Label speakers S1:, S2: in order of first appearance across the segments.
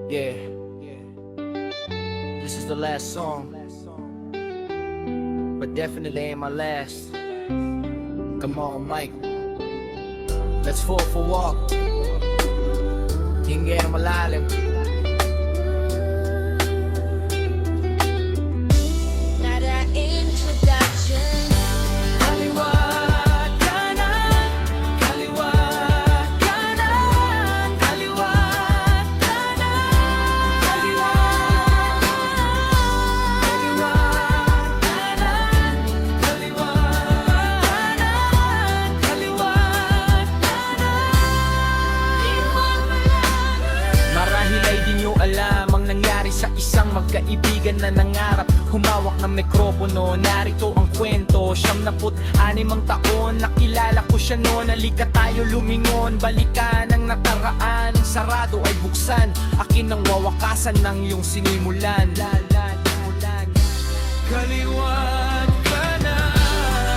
S1: Yeah, this is the last song, but definitely ain't my last. Come on, Mike, let's fall for a walk. Hinga na malalim.
S2: Nada introduction.
S1: Kaliwat kanan, kaliwat kanan, kaliwat kanan, kaliwat kanan, kaliwat kanan, kaliwat kanan. Marahil ay di nyo alam ang nangyari sa isang magkaibigan na nangarap humawak ng mikropono. Narito ang kwento, 76 ang taon. Nakilala ko siya noon, halika tayo lumingon. Balikan ang nakaraan, ang sarado ay buksan. Akin ang wawakasan ng iyong sinimulan. Kaliwat kanan,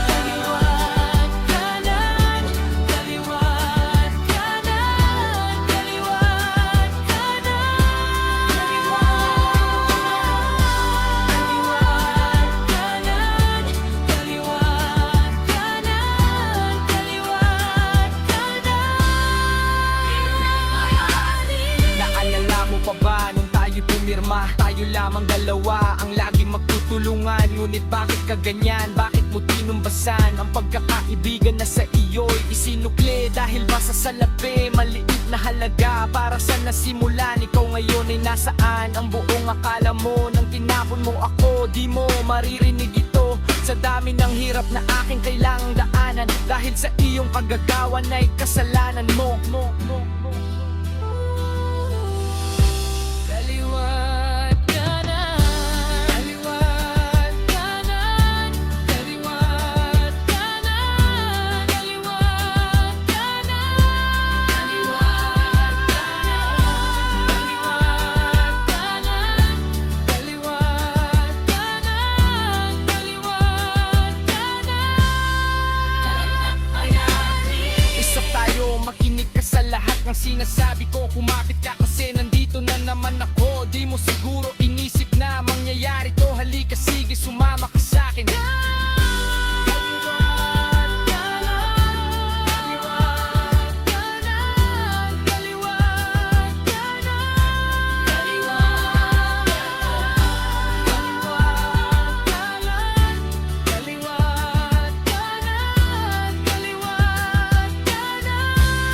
S1: kaliwat kanan, kaliwat kanan, kaliwat kanan, kaliwat kanan, kaliwat kanan, kaliwat kanan. Naalala mo pa ba nung tayo pumirma? Tayo lamang dalawa ang laging magtutulungan. Ngunit bakit ka ganyan? Bakit mo tinumbasan ang pagkakaibigan na sa iyo'y isinukli? Dahil ba sa salapi, maliit na halaga para sa nasimulan? Ikaw ngayon ay nasaan? Ang buong akala mo nang tinapon mo ako, di mo maririnig ito. Sa dami ng hirap na aking kailangang daanan, dahil sa iyong kagagawan ay kasalanan mo. Kaliwat kanan, kaliwat kanan, kaliwat kanan, kaliwat kanan, kaliwat kanan, kaliwat kanan, kaliwat kanan. Isa tayo, makinig ka sa lahat ng sinasabi ko. Kumapit ka kasi nandito na naman ako. Di mo siguro inisip na mangyayari to. Halika sige, sumama ka sa'kin. Kaliwat kanan, kaliwat kanan, kaliwat kanan, kaliwat kanan, kaliwat kanan, kaliwat kanan.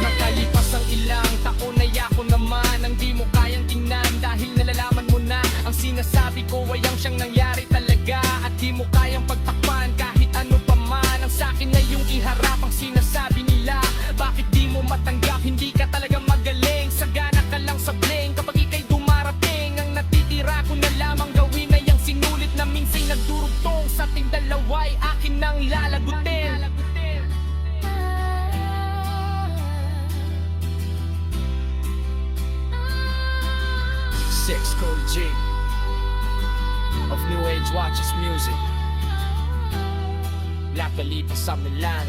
S1: Nakalipas ang ilang taon ay ako naman ang di mo kayang tingnan. Dahil nalalaman mo na ang sinasabi ko ay ang siyang nangyari talaga. At di mo kayang pagtakpan kahit ano pa man ang sa'kin na yung iharap ang sinasabi nila. Bakit di mo matanggap? Hindi ka talaga magaling. Sagana ka lang sa bling kapag ika'y dumarating. Ang natitira ko na lamang gawin ay ang sinulit na minsay nagdurugtong sa ating dalawa'y akin nang lalagutin. Six Code G of New Age Watches Music. La Khalifa sa Milan.